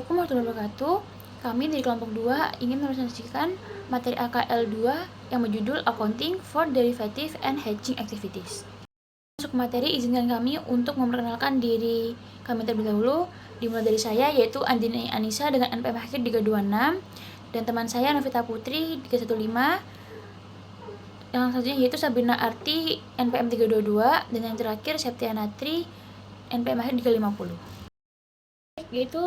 Assalamualaikum warahmatullahi wabarakatuh. Kami dari kelompok 2 ingin mempresentasikan materi AKL 2 yang berjudul Accounting for Derivative and Hedging Activities. Masuk materi, izinkan kami untuk memperkenalkan diri kami terlebih dahulu. Dimulai dari saya, yaitu Andini Anissa dengan NPM akhir 326, dan teman saya Novita Putri 315, yang selanjutnya yaitu Sabrina Arti NPM 322, dan yang terakhir Septiana Tri NPM akhir 350. Yaitu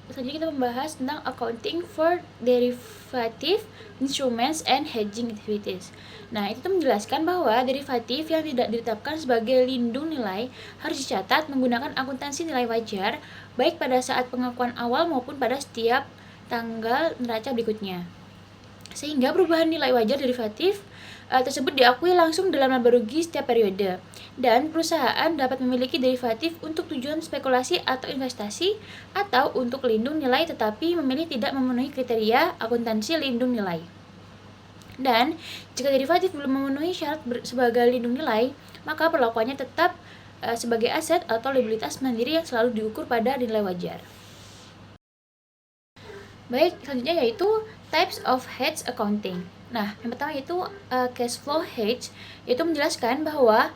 selanjutnya kita membahas tentang accounting for derivative instruments and hedging activities. Nah, itu menjelaskan bahwa derivatif yang tidak ditetapkan sebagai lindung nilai harus dicatat menggunakan akuntansi nilai wajar, baik pada saat pengakuan awal maupun pada setiap tanggal neraca berikutnya. Sehingga perubahan nilai wajar derivatif tersebut diakui langsung dalam laba rugi setiap periode, dan perusahaan dapat memiliki derivatif untuk tujuan spekulasi atau investasi atau untuk lindung nilai tetapi memilih tidak memenuhi kriteria akuntansi lindung nilai. Dan jika derivatif belum memenuhi syarat sebagai lindung nilai, maka perlakuannya tetap sebagai aset atau liabilitas mandiri yang selalu diukur pada nilai wajar. Baik, selanjutnya yaitu types of hedge accounting. Nah, yang pertama yaitu cash flow hedge, yaitu menjelaskan bahwa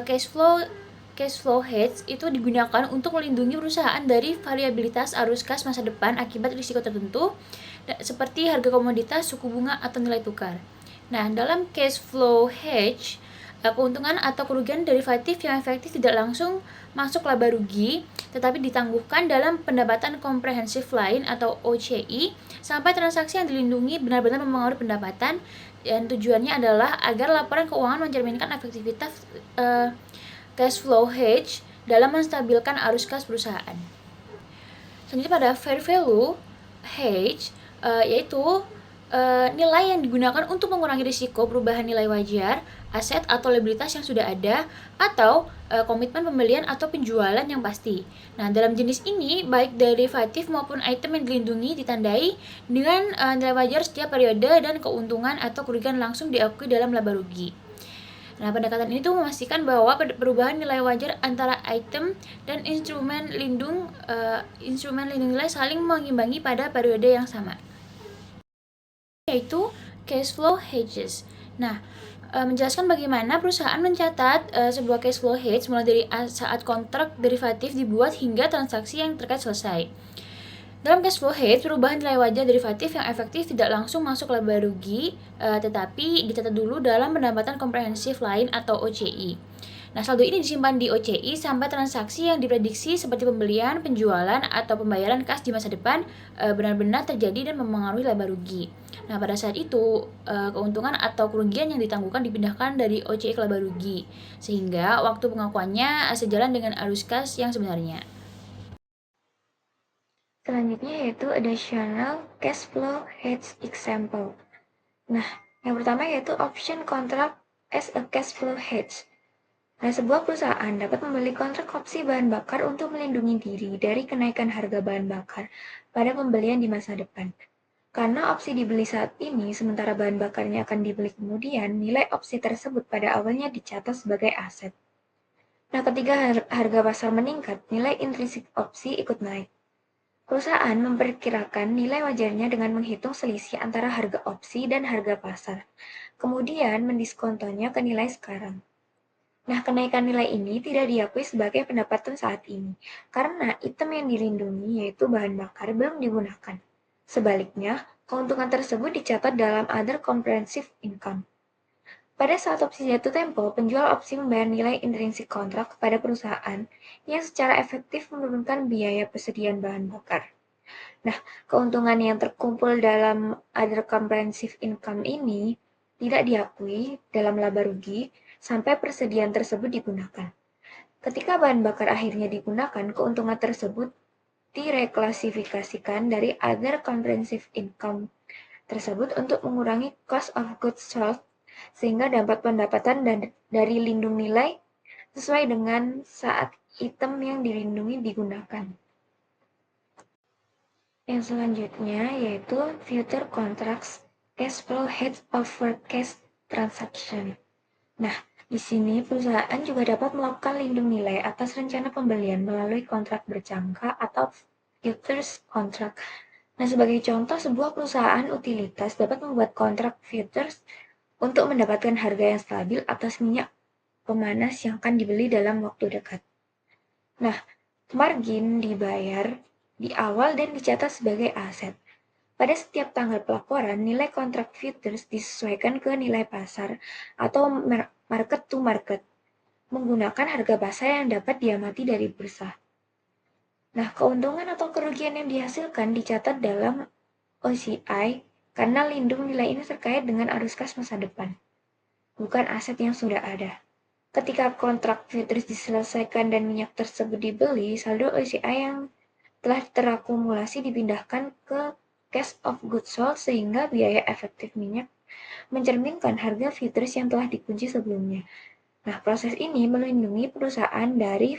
cash flow hedge itu digunakan untuk melindungi perusahaan dari variabilitas arus kas masa depan akibat risiko tertentu seperti harga komoditas, suku bunga, atau nilai tukar. Nah, dalam cash flow hedge, keuntungan atau kerugian derivatif yang efektif tidak langsung masuk laba rugi, tetapi ditangguhkan dalam pendapatan komprehensif lain atau OCI sampai transaksi yang dilindungi benar-benar mempengaruhi pendapatan, dan tujuannya adalah agar laporan keuangan mencerminkan efektivitas cash flow hedge dalam menstabilkan arus kas perusahaan. Selanjutnya pada fair value hedge, yaitu nilai yang digunakan untuk mengurangi risiko perubahan nilai wajar, aset atau liabilitas yang sudah ada, atau komitmen pembelian atau penjualan yang pasti. Nah, dalam jenis ini, baik derivatif maupun item yang dilindungi ditandai dengan nilai wajar setiap periode dan keuntungan atau kerugian langsung diakui dalam laba rugi. Nah, pendekatan ini tuh memastikan bahwa perubahan nilai wajar antara item dan instrumen lindung nilai saling mengimbangi pada periode yang sama, yaitu cash flow hedges. Nah, menjelaskan bagaimana perusahaan mencatat sebuah cash flow hedge mulai dari saat kontrak derivatif dibuat hingga transaksi yang terkait selesai. Dalam cash flow hedge, perubahan nilai wajar derivatif yang efektif tidak langsung masuk laba rugi, tetapi dicatat dulu dalam pendapatan komprehensif lain atau OCI. Nah, saldo ini disimpan di OCI sampai transaksi yang diprediksi seperti pembelian, penjualan, atau pembayaran kas di masa depan benar-benar terjadi dan mempengaruhi laba rugi. Nah, pada saat itu, keuntungan atau kerugian yang ditangguhkan dipindahkan dari OCI ke laba rugi, sehingga waktu pengakuannya sejalan dengan arus kas yang sebenarnya. Selanjutnya yaitu additional cash flow hedge example. Nah, yang pertama yaitu option contract as a cash flow hedge. Nah, sebuah perusahaan dapat membeli kontrak opsi bahan bakar untuk melindungi diri dari kenaikan harga bahan bakar pada pembelian di masa depan. Karena opsi dibeli saat ini, sementara bahan bakarnya akan dibeli kemudian, nilai opsi tersebut pada awalnya dicatat sebagai aset. Nah, ketika harga pasar meningkat, nilai intrinsik opsi ikut naik. Perusahaan memperkirakan nilai wajarnya dengan menghitung selisih antara harga opsi dan harga pasar, kemudian mendiskontonya ke nilai sekarang. Nah, kenaikan nilai ini tidak diakui sebagai pendapatan saat ini, karena item yang dilindungi yaitu bahan bakar belum digunakan. Sebaliknya, keuntungan tersebut dicatat dalam other comprehensive income. Pada saat opsi jatuh tempo, penjual opsi membayar nilai intrinsik kontrak kepada perusahaan yang secara efektif menurunkan biaya persediaan bahan bakar. Nah, keuntungan yang terkumpul dalam other comprehensive income ini tidak diakui dalam laba rugi sampai persediaan tersebut digunakan. Ketika bahan bakar akhirnya digunakan, keuntungan tersebut direklasifikasikan dari other comprehensive income tersebut untuk mengurangi cost of goods sold sehingga dapat pendapatan dari lindung nilai sesuai dengan saat item yang dilindungi digunakan. Yang selanjutnya yaitu future contracts cash flow hedge of forecast transaction. Nah, di sini perusahaan juga dapat melakukan lindung nilai atas rencana pembelian melalui kontrak berjangka atau futures contract. Nah, sebagai contoh, sebuah perusahaan utilitas dapat membuat kontrak futures untuk mendapatkan harga yang stabil atas minyak pemanas yang akan dibeli dalam waktu dekat. Nah, margin dibayar di awal dan dicatat sebagai aset. Pada setiap tanggal pelaporan, nilai kontrak futures disesuaikan ke nilai pasar atau market to market menggunakan harga pasar yang dapat diamati dari bursa. Nah, keuntungan atau kerugian yang dihasilkan dicatat dalam OCI karena lindung nilai ini terkait dengan arus kas masa depan, bukan aset yang sudah ada. Ketika kontrak futures diselesaikan dan minyak tersebut dibeli, saldo OCI yang telah terakumulasi dipindahkan ke cash of goods sold sehingga biaya efektif minyak mencerminkan harga futures yang telah dikunci sebelumnya. Nah, proses ini melindungi perusahaan dari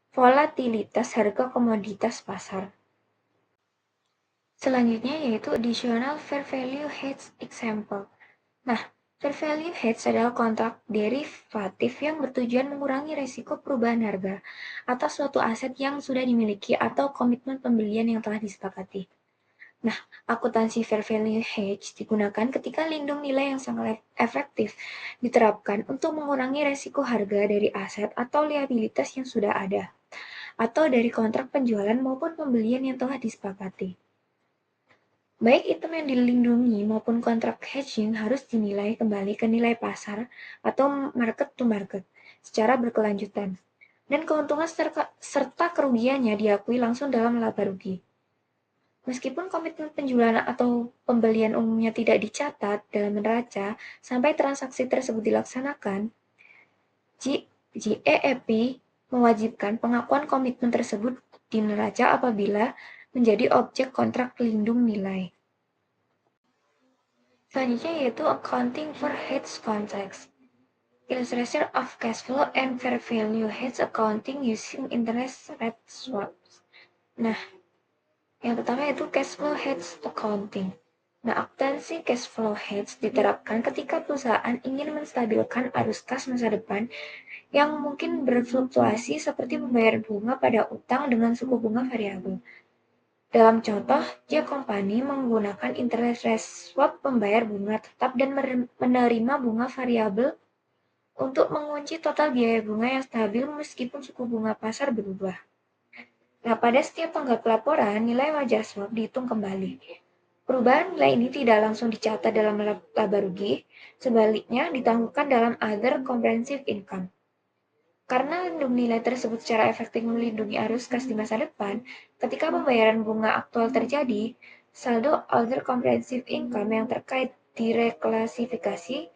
volatilitas harga komoditas pasar. Selanjutnya yaitu additional fair value hedge example. Nah, fair value hedge adalah kontrak derivatif yang bertujuan mengurangi risiko perubahan harga atas suatu aset yang sudah dimiliki atau komitmen pembelian yang telah disepakati. Nah, akuntansi fair value hedge digunakan ketika lindung nilai yang sangat efektif diterapkan untuk mengurangi risiko harga dari aset atau liabilitas yang sudah ada, atau dari kontrak penjualan maupun pembelian yang telah disepakati. Baik item yang dilindungi maupun kontrak hedging harus dinilai kembali ke nilai pasar atau market to market secara berkelanjutan, dan keuntungan serta kerugiannya diakui langsung dalam laba rugi. Meskipun komitmen penjualan atau pembelian umumnya tidak dicatat dalam neraca sampai transaksi tersebut dilaksanakan, GAAP mewajibkan pengakuan komitmen tersebut di neraca apabila menjadi objek kontrak pelindung nilai. Selanjutnya yaitu accounting for hedge contracts. Illustration of cash flow and fair value hedge accounting using interest rate swaps. Nah, yang pertama yaitu cash flow hedge accounting. Nah, akuntansi cash flow hedge diterapkan ketika perusahaan ingin menstabilkan arus kas masa depan yang mungkin berfluktuasi seperti pembayaran bunga pada utang dengan suku bunga variabel. Dalam contoh, jika company menggunakan interest rate swap pembayar bunga tetap dan menerima bunga variabel untuk mengunci total biaya bunga yang stabil meskipun suku bunga pasar berubah. Nah, pada setiap tanggal pelaporan, nilai wajar swap dihitung kembali. Perubahan nilai ini tidak langsung dicatat dalam laba rugi, sebaliknya ditangguhkan dalam other comprehensive income. Karena lindung nilai tersebut secara efektif melindungi arus kas di masa depan, ketika pembayaran bunga aktual terjadi, saldo other comprehensive income yang terkait direklasifikasi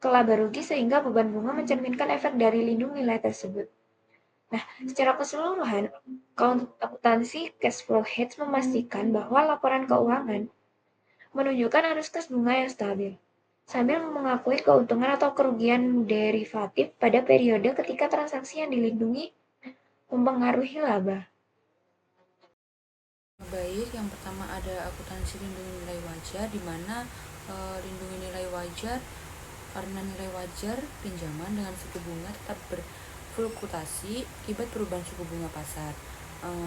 ke laba rugi sehingga beban bunga mencerminkan efek dari lindung nilai tersebut. Nah, secara keseluruhan, akuntansi cash flow hedge memastikan bahwa laporan keuangan menunjukkan arus kas bunga yang stabil, sambil mengakui keuntungan atau kerugian derivatif pada periode ketika transaksi yang dilindungi mempengaruhi laba. Baik, yang pertama ada akuntansi lindungi nilai wajar, di mana lindungi nilai wajar karena nilai wajar pinjaman dengan suku bunga tetap berfluktuasi akibat perubahan suku bunga pasar.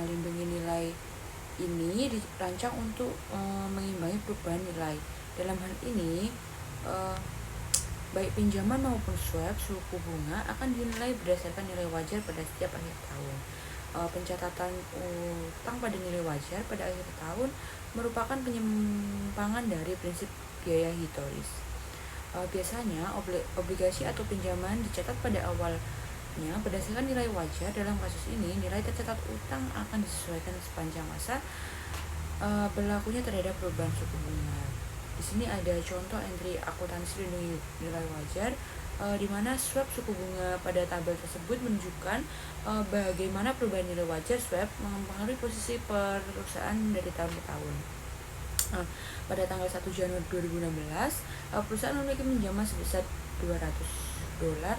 Lindungi nilai ini dirancang untuk mengimbangi perubahan nilai. Dalam hal ini, baik pinjaman maupun swap suku bunga akan dinilai berdasarkan nilai wajar pada setiap akhir tahun. Pencatatan utang pada nilai wajar pada akhir tahun merupakan penyimpangan dari prinsip biaya historis. Biasanya obligasi atau pinjaman dicatat pada awalnya berdasarkan nilai wajar. Dalam kasus ini, nilai tercatat utang akan disesuaikan sepanjang masa berlakunya terhadap perubahan suku bunga. Di sini ada contoh entry akuntansi lindungi nilai wajar, di mana swap suku bunga pada tabel tersebut menunjukkan bagaimana perubahan nilai wajar swap mempengaruhi posisi perusahaan dari tahun ke tahun. Pada tanggal 1 Januari 2016, perusahaan memiliki pinjaman sebesar $200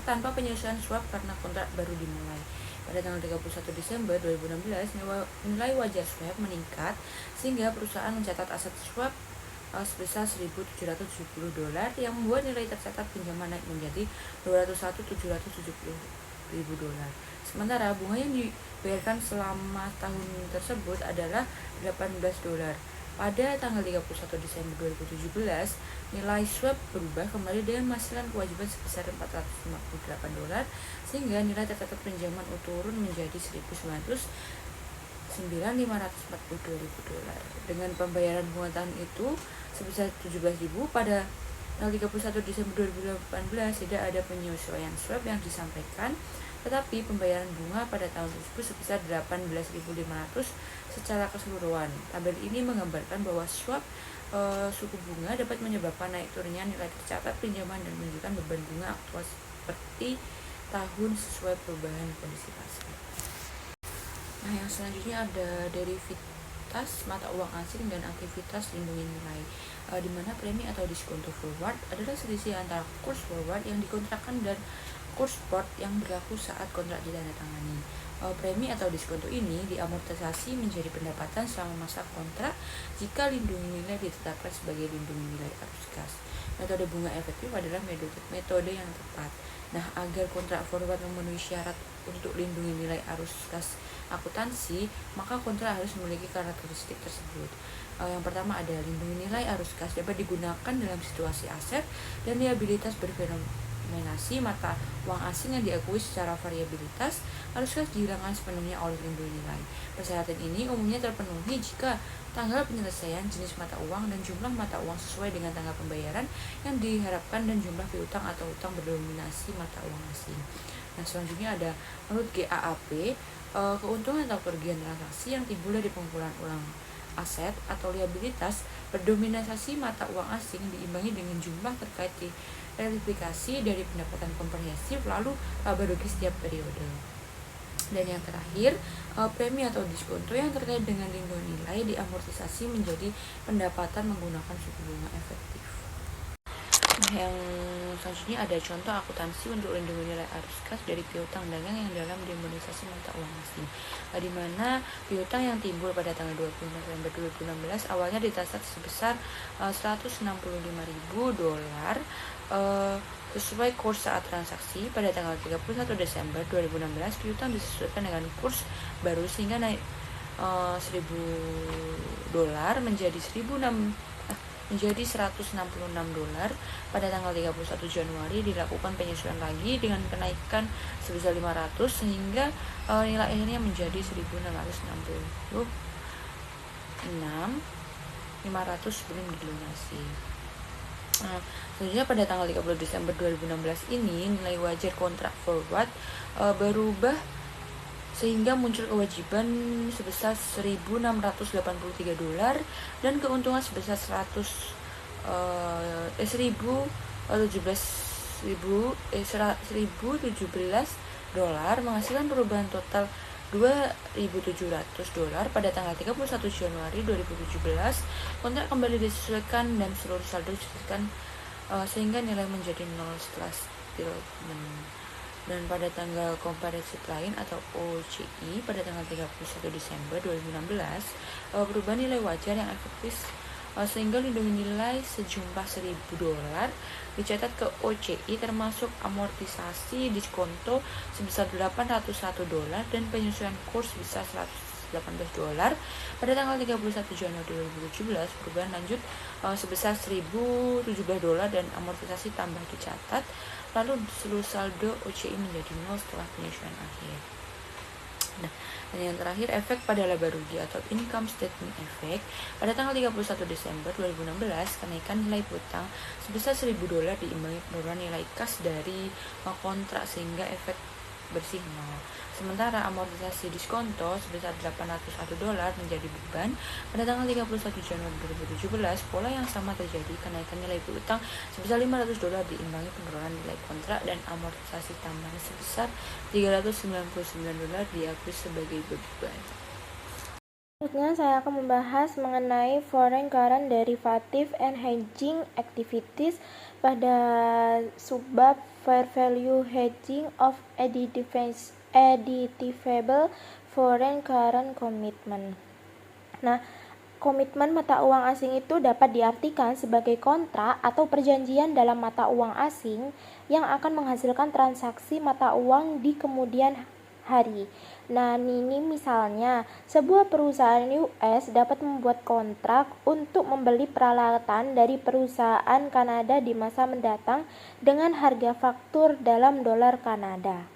tanpa penyelesaian swap karena kontrak baru dimulai. Pada tanggal 31 Desember 2016, nilai wajar swap meningkat sehingga perusahaan mencatat aset swap sebesar $1.770 yang membuat nilai tercatat pinjaman naik menjadi $201.770. $18.000. Sementara bunga yang dibayarkan selama tahun tersebut adalah $18. Pada tanggal 31 Desember 2017, nilai swap berubah kembali dengan menghasilkan kewajiban sebesar $458, sehingga nilai tercatat pinjaman turun menjadi $109.542. Dengan pembayaran bunga tahun itu sebesar $17.000 pada tanggal 31 Desember 2018, tidak ada penyesuaian swap yang disampaikan, tetapi pembayaran bunga pada tahun tersebut sebesar $18.500 secara keseluruhan. Tabel ini menggambarkan bahwa swap suku bunga dapat menyebabkan naik turunnya nilai tercatat pinjaman dan menunjukkan beban bunga aktual seperti tahun sesuai perubahan kondisi pasar. Nah, yang selanjutnya ada derivatif mata uang asing dan aktivitas lindungi nilai, di mana premi atau diskonto forward adalah selisih antara kurs forward yang dikontrakkan dan kurs spot yang berlaku saat kontrak ditandatangani. Premi atau diskonto ini diamortisasi menjadi pendapatan selama masa kontrak jika lindungi nilai ditetapkan sebagai lindungi nilai arus kas. Metode bunga efektif adalah metode yang tepat. Nah, agar kontrak forward memenuhi syarat untuk lindungi nilai arus kas akuntansi, maka kontrak harus memiliki karakteristik tersebut. Yang pertama ada lindungi nilai arus kas dapat digunakan dalam situasi aset dan liabilitas berfenomenasi mata uang asing yang diakui secara variabilitas. Arus kas dihilangkan sepenuhnya oleh lindungi nilai. Persyaratan ini umumnya terpenuhi jika tanggal penyelesaian, jenis mata uang, dan jumlah mata uang sesuai dengan tanggal pembayaran yang diharapkan dan jumlah piutang atau utang berdominasi mata uang asing. Nah, selanjutnya ada menurut GAAP, keuntungan atau kerugian transaksi yang timbul dari pengumpulan ulang aset atau liabilitas berdominasi mata uang asing diimbangi dengan jumlah terkait verifikasi dari pendapatan komprehensif lalu laba rugi setiap periode. Dan yang terakhir, premi atau diskonto yang terkait dengan lindungi nilai diamortisasi menjadi pendapatan menggunakan suku bunga efektif. Nah, yang selanjutnya ada contoh akuntansi untuk lindungi nilai arus kas dari piutang dagang yang dalam demonetisasi mata uang asing, di mana piutang yang timbul pada tanggal 20 November 2016 awalnya dicatat sebesar $165.000 sesuai kurs saat transaksi. Pada tanggal 31 Desember 2016 piutang disesuaikan dengan kurs baru sehingga naik $1.000 menjadi $166. Pada tanggal 31 Januari dilakukan penyesuaian lagi dengan kenaikan sebesar $500 sehingga nilai akhirnya menjadi $1.666.500 sebelum dilunasi. Selanjutnya pada tanggal 30 Desember 2016 ini nilai wajar kontrak forward berubah sehingga muncul kewajiban sebesar $1.683 dan keuntungan sebesar $1.017 menghasilkan perubahan total $2.700. Pada tanggal 31 Januari 2017 kontrak kembali disesuaikan dan seluruh saldo disesuaikan sehingga nilai menjadi nol setelah settlement. Dan pada tanggal komparasif lain atau OCI pada tanggal 31 Desember 2016 perubahan nilai wajar yang efektif sehingga lindungi nilai sejumlah $1.000 dicatat ke OCI termasuk amortisasi diskonto sebesar $801 dan penyesuaian kurs sebesar $118. Pada tanggal 31 Januari 2017 perubahan lanjut sebesar $1.017 dan amortisasi tambah dicatat, lalu seluruh saldo OCI menjadi nol setelah penyesuaian akhir. Nah, dan yang terakhir efek pada laba rugi atau income statement effect. Pada tanggal 31 Desember 2016 kenaikan nilai hutang sebesar $1.000 diimbangi penurunan nilai kas dari kontrak sehingga efek bersih nol. Sementara amortisasi diskonto sebesar $801 menjadi beban. Pada tanggal 31 Januari 2017 pola yang sama terjadi, kenaikan nilai piutang sebesar $500 diimbangi penurunan nilai kontrak dan amortisasi tambahan sebesar $399 diakui sebagai beban. Selanjutnya saya akan membahas mengenai foreign current derivative and hedging activities pada subbab fair value hedging of editable foreign current commitment. Nah, Komitmen mata uang asing itu dapat diartikan sebagai kontrak atau perjanjian dalam mata uang asing yang akan menghasilkan transaksi mata uang di kemudian hari. Nah, ini misalnya, sebuah perusahaan US dapat membuat kontrak untuk membeli peralatan dari perusahaan Kanada di masa mendatang dengan harga faktur dalam dolar Kanada.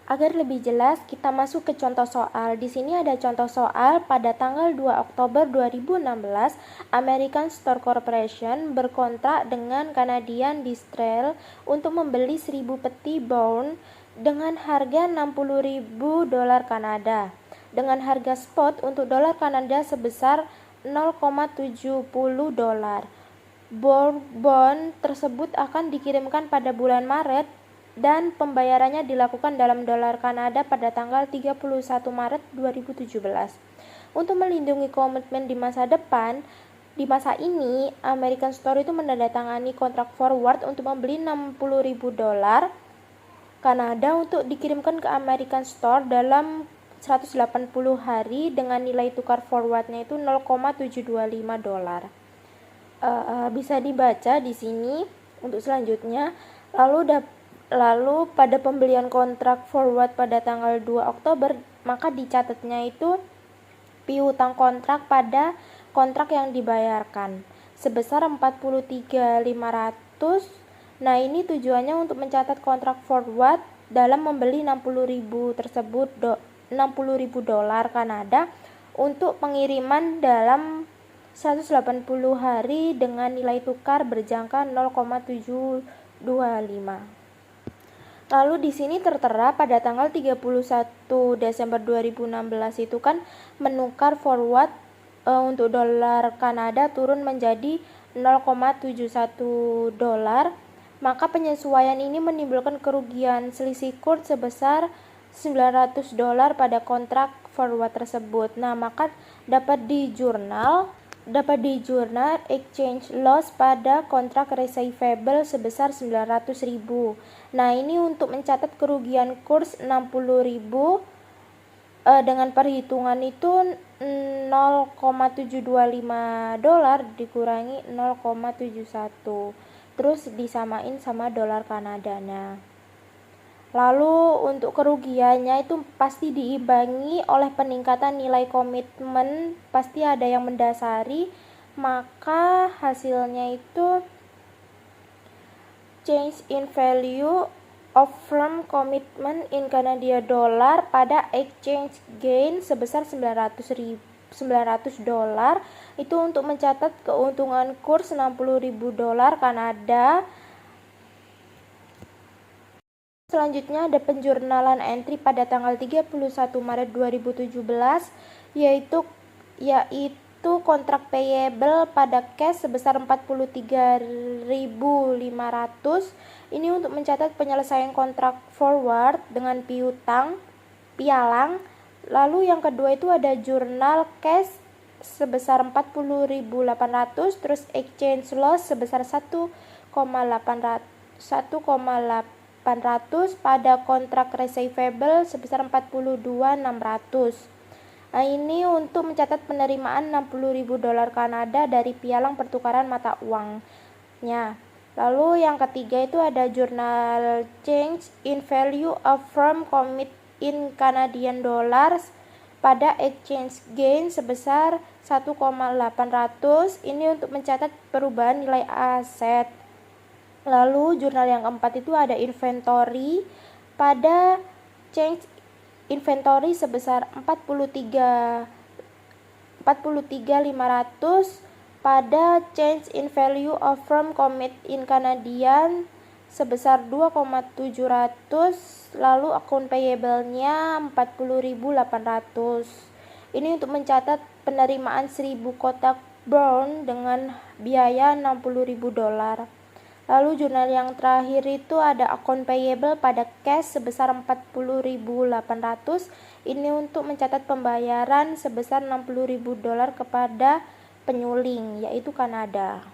Agar lebih jelas, kita masuk ke contoh soal. Di sini ada contoh soal pada tanggal 2 Oktober 2016, American Store Corporation berkontrak dengan Canadian Distillery untuk membeli 1000 peti bourbon dengan harga $60.000 Kanada. Dengan harga spot untuk dolar Kanada sebesar $0,70. Bourbon tersebut akan dikirimkan pada bulan Maret dan pembayarannya dilakukan dalam dolar Kanada pada tanggal 31 Maret 2017. Untuk melindungi komitmen di masa depan, di masa ini, American Store itu menandatangani kontrak forward untuk membeli $60.000 Kanada untuk dikirimkan ke American Store dalam 180 hari dengan nilai tukar forwardnya itu $0,725. Bisa dibaca di sini untuk selanjutnya. Lalu pada pembelian kontrak forward pada tanggal 2 Oktober, maka dicatatnya itu piutang kontrak pada kontrak yang dibayarkan sebesar 43.500. Nah, ini tujuannya untuk mencatat kontrak forward dalam membeli 60.000 tersebut $60.000 Kanada untuk pengiriman dalam 180 hari dengan nilai tukar berjangka 0,725. Lalu di sini tertera pada tanggal 31 Desember 2016 itu kan menukar forward untuk dolar Kanada turun menjadi $0,71. Maka penyesuaian ini menimbulkan kerugian selisih kurs sebesar $900 pada kontrak forward tersebut. Nah, maka dapat di jurnal exchange loss pada kontrak receivable sebesar 900.000. Nah, ini untuk mencatat kerugian kurs 60.000 dengan perhitungan itu $0,725 dikurangi 0,71. Terus disamain sama dolar Kanadanya. Lalu untuk kerugiannya itu pasti diimbangi oleh peningkatan nilai komitmen, pasti ada yang mendasari, maka hasilnya itu change in value of firm commitment in Canadian dollar pada exchange gain sebesar $900 itu untuk mencatat keuntungan kurs $60.000 Kanada. Selanjutnya ada penjurnalan entry pada tanggal 31 Maret 2017 yaitu kontrak payable pada cash sebesar 43.500. Ini untuk mencatat penyelesaian kontrak forward dengan pialang. Lalu yang kedua itu ada jurnal cash sebesar 40.800, terus exchange loss sebesar 1,800 pada kontrak receivable sebesar 42.600. Nah, ini untuk mencatat penerimaan $60.000 Kanada dari pialang pertukaran mata uangnya. Lalu yang ketiga itu ada jurnal change in value of firm commit in Canadian dollars pada exchange gain sebesar 1,800. Ini untuk mencatat perubahan nilai aset. Lalu jurnal yang keempat itu ada inventory pada change inventory sebesar 43.500 pada change in value of firm commit in Canadian sebesar 2,700. Lalu akun payable-nya 40.800. Ini untuk mencatat penerimaan 1000 kotak bourbon dengan biaya $60.000. Lalu jurnal yang terakhir itu ada akun payable pada cash sebesar 40.800. Ini untuk mencatat pembayaran sebesar $60.000 kepada penyuling, yaitu Kanada.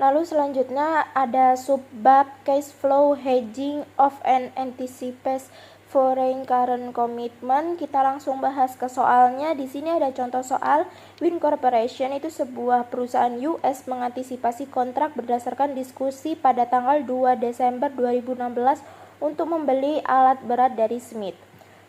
Lalu selanjutnya ada subbab cash flow hedging of an anticipated foreign current commitment. Kita langsung bahas ke soalnya. Di sini ada contoh soal. Win Corporation itu sebuah perusahaan US mengantisipasi kontrak berdasarkan diskusi pada tanggal 2 Desember 2016 untuk membeli alat berat dari Smith.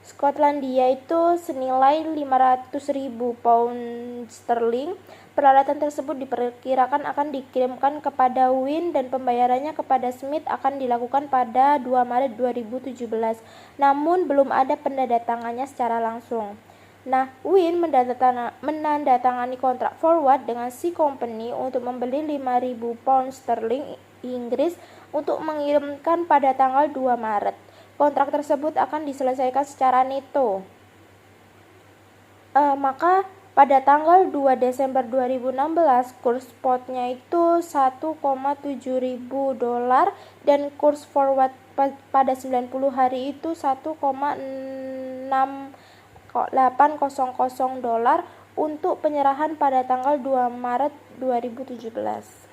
Skotlandia itu senilai 500.000 pound sterling. Peralatan tersebut diperkirakan akan dikirimkan kepada Win dan pembayarannya kepada Smith akan dilakukan pada 2 Maret 2017. Namun belum ada penandatangannya secara langsung. Nah, Win menandatangani kontrak forward dengan C Company untuk membeli 5.000 pound sterling Inggris untuk mengirimkan pada tanggal 2 Maret. Kontrak tersebut akan diselesaikan secara neto. Maka pada tanggal 2 Desember 2016 kurs spotnya itu 1,7 ribu dolar dan kurs forward pada 90 hari itu 1,6800 dolar untuk penyerahan pada tanggal 2 Maret 2017.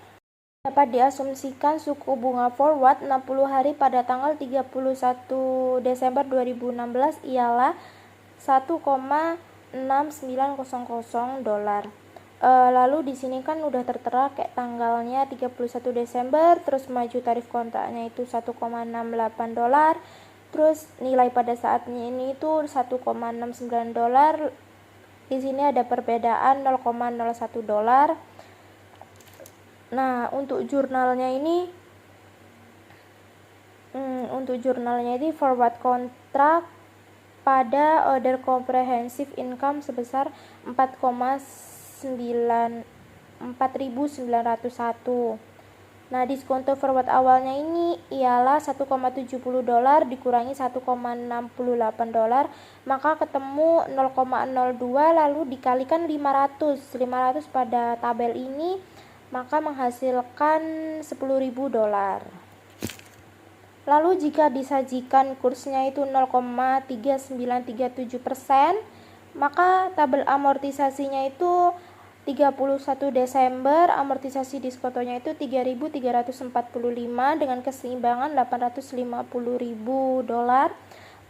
Dapat diasumsikan suku bunga forward 60 hari pada tanggal 31 Desember 2016 ialah 1,6900 dolar. Lalu di sini kan udah tertera kayak tanggalnya 31 Desember, terus maju tarif kontraknya itu 1,68 dolar. Terus nilai pada saatnya ini itu 1,69 dolar. Di sini ada perbedaan 0,01 dolar. Nah, untuk jurnalnya ini forward kontrak pada order comprehensive income sebesar 4.901. Nah, diskonto forward awalnya ini ialah 1,70 dolar dikurangi 1,68 dolar, maka ketemu 0,02 lalu dikalikan 500 pada tabel ini, maka menghasilkan 10.000 dolar. Lalu jika disajikan kursnya itu 0,3937%, maka tabel amortisasinya itu 31 Desember, amortisasi diskontonya itu 3.345 dengan keseimbangan 850.000 dolar.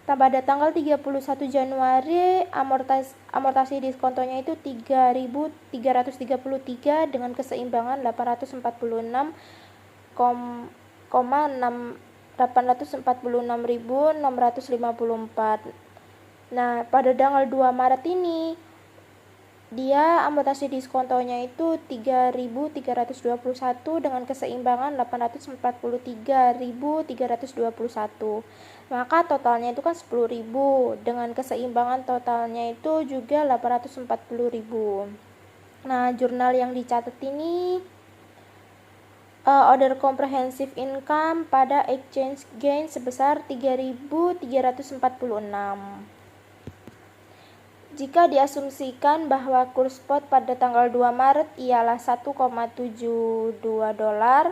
Pada tanggal 31 Januari, amortasi diskontonya itu 3.333 dengan keseimbangan 846.654. Nah, pada tanggal 2 Maret ini dia amortasi diskontonya itu 3.321 dengan keseimbangan 843.321. Maka totalnya itu kan 10.000 dengan keseimbangan totalnya itu juga 840.000. Nah, jurnal yang dicatat ini order comprehensive income pada exchange gain sebesar 3.346. Jika diasumsikan bahwa kurs spot pada tanggal 2 Maret ialah 1,72 dolar,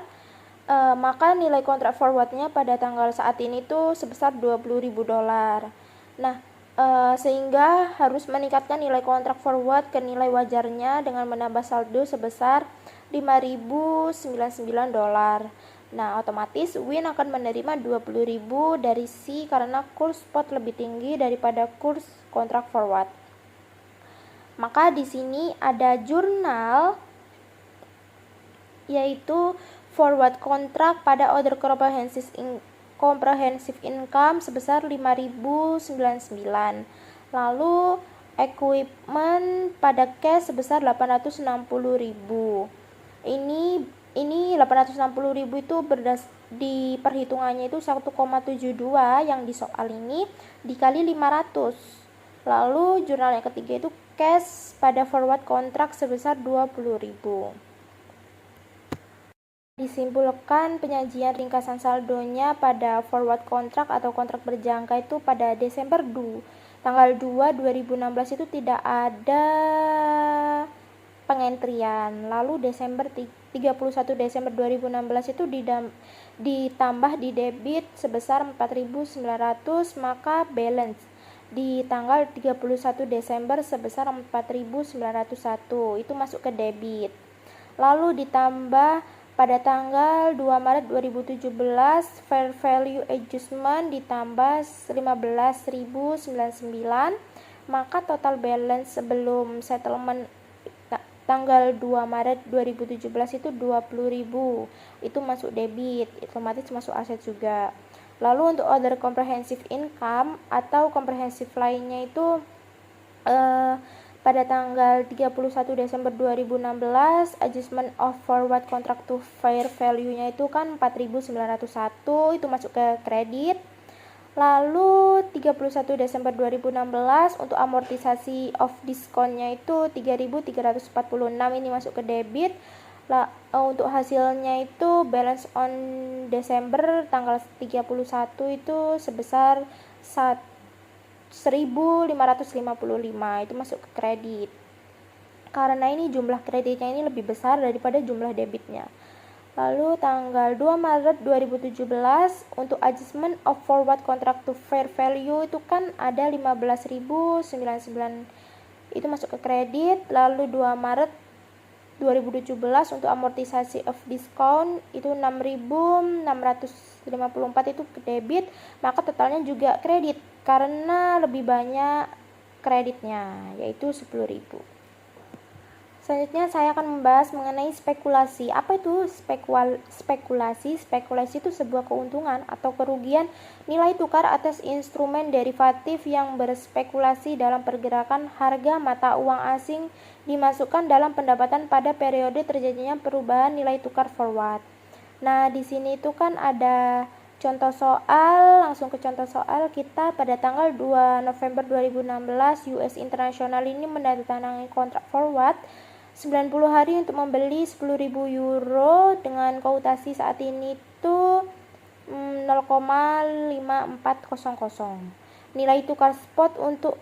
maka nilai kontrak forwardnya pada tanggal saat ini tuh sebesar 20.000 dolar. Nah, sehingga harus meningkatkan nilai kontrak forward ke nilai wajarnya dengan menambah saldo sebesar 5.099 dolar. Nah, otomatis Win akan menerima 20.000 dari C karena kurs spot lebih tinggi daripada kurs kontrak forward. Maka di sini ada jurnal yaitu forward kontrak pada order comprehensive income sebesar 5.099. Lalu equipment pada cash sebesar 860.000. Ini 860.000 itu di perhitungannya itu 1,72 yang di soal ini dikali 500. Lalu jurnal yang ketiga itu cash pada forward kontrak sebesar 20.000. Disimpulkan penyajian ringkasan saldonya pada forward kontrak atau kontrak berjangka itu pada Desember tanggal 2 2016 itu tidak ada pengentrian. Lalu 31 Desember 2016 itu ditambah di debit sebesar 4.900, maka balance di tanggal 31 Desember sebesar 4.901 itu masuk ke debit. Lalu ditambah pada tanggal 2 Maret 2017 fair value adjustment ditambah 15.099, maka total balance sebelum settlement tanggal 2 Maret 2017 itu 20.000, itu masuk debit, otomatis masuk aset juga. Lalu untuk other comprehensive income atau comprehensive lainnya itu pada tanggal 31 Desember 2016 adjustment of forward contract to fair value-nya itu kan 4.901, itu masuk ke kredit. Lalu 31 Desember 2016 untuk amortisasi of discount-nya itu 3.346, ini masuk ke debit. Untuk hasilnya itu balance on Desember tanggal 31 itu sebesar 1.555, itu masuk ke kredit. Karena ini jumlah kreditnya ini lebih besar daripada jumlah debitnya. Lalu tanggal 2 Maret 2017 untuk adjustment of forward contract to fair value itu kan ada 15.099, itu masuk ke kredit. Lalu 2 Maret 2017 untuk amortisasi of discount itu 6.654, itu ke debit, maka totalnya juga kredit karena lebih banyak kreditnya, yaitu 10.000. Selanjutnya saya akan membahas mengenai spekulasi. Apa itu spekulasi? Spekulasi itu sebuah keuntungan atau kerugian nilai tukar atas instrumen derivatif yang berspekulasi dalam pergerakan harga mata uang asing dimasukkan dalam pendapatan pada periode terjadinya perubahan nilai tukar forward. Nah, di sini itu kan ada contoh soal, langsung ke contoh soal. Kita pada tanggal 2 November 2016 US International ini menandatangani kontrak forward 90 hari untuk membeli 10.000 euro dengan kuotasi saat ini itu 0,5400. Nilai tukar spot untuk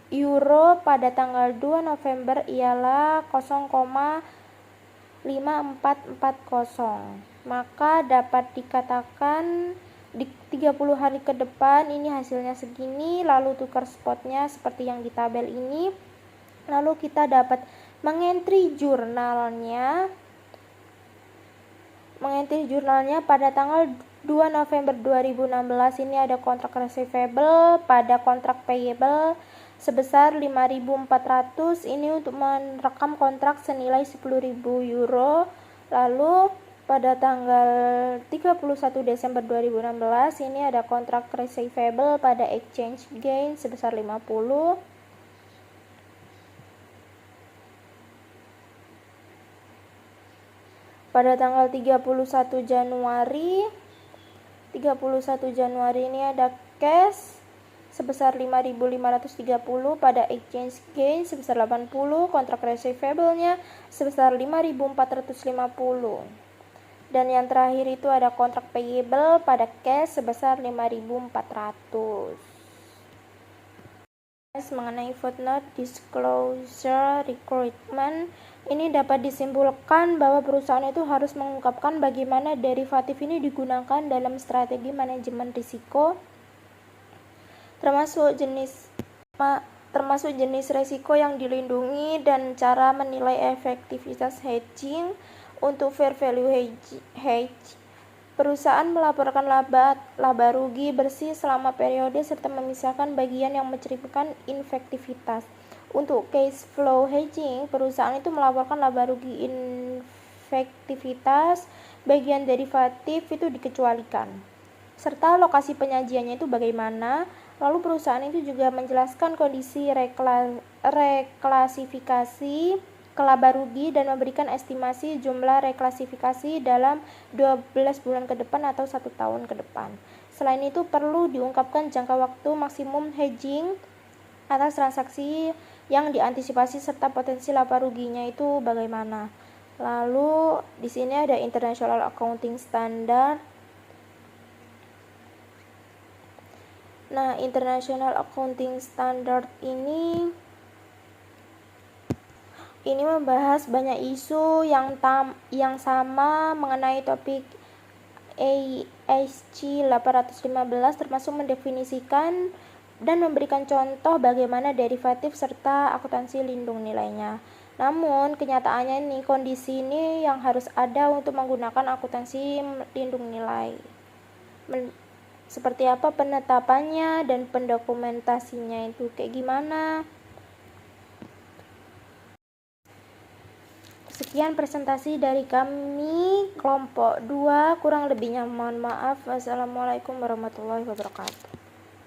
euro pada tanggal 2 November ialah 0,5440. Maka dapat dikatakan di 30 hari ke depan ini hasilnya segini, lalu tukar spotnya seperti yang di tabel ini. Lalu kita dapat mengentry jurnalnya pada tanggal 2 November 2016 ini ada kontrak receivable pada kontrak payable sebesar 5.400, ini untuk merekam kontrak senilai 10.000 euro. Lalu pada tanggal 31 Desember 2016 ini ada kontrak receivable pada exchange gain sebesar 50. Pada tanggal 31 Januari ini ada cash sebesar 5.530 pada exchange gain sebesar 80, kontrak receivable-nya sebesar 5.450. Dan yang terakhir itu ada kontrak payable pada cash sebesar 5.400. Mengenai footnote disclosure requirement, ini dapat disimpulkan bahwa perusahaan itu harus mengungkapkan bagaimana derivatif ini digunakan dalam strategi manajemen risiko, termasuk jenis risiko yang dilindungi dan cara menilai efektivitas hedging. Untuk fair value hedge, perusahaan melaporkan laba rugi bersih selama periode serta memisahkan bagian yang mencerminkan efektivitas. Untuk cash flow hedging, perusahaan itu melaporkan laba rugi efektivitas, bagian derivatif itu dikecualikan, serta lokasi penyajiannya itu bagaimana. Lalu perusahaan itu juga menjelaskan kondisi reklasifikasi ke laba rugi dan memberikan estimasi jumlah reklasifikasi dalam 12 bulan ke depan atau 1 tahun ke depan. Selain itu perlu diungkapkan jangka waktu maksimum hedging atas transaksi yang diantisipasi serta potensi laba ruginya itu bagaimana. Lalu di sini ada International Accounting Standard. Nah, International Accounting Standard ini membahas banyak isu yang sama mengenai topik ASC 815, termasuk mendefinisikan dan memberikan contoh bagaimana derivatif serta akuntansi lindung nilainya. Namun, kenyataannya ini, kondisi ini yang harus ada untuk menggunakan akuntansi lindung nilai. Seperti apa penetapannya dan pendokumentasinya itu kayak gimana? Sekian presentasi dari kami kelompok 2, kurang lebihnya mohon maaf. Wassalamualaikum warahmatullahi wabarakatuh.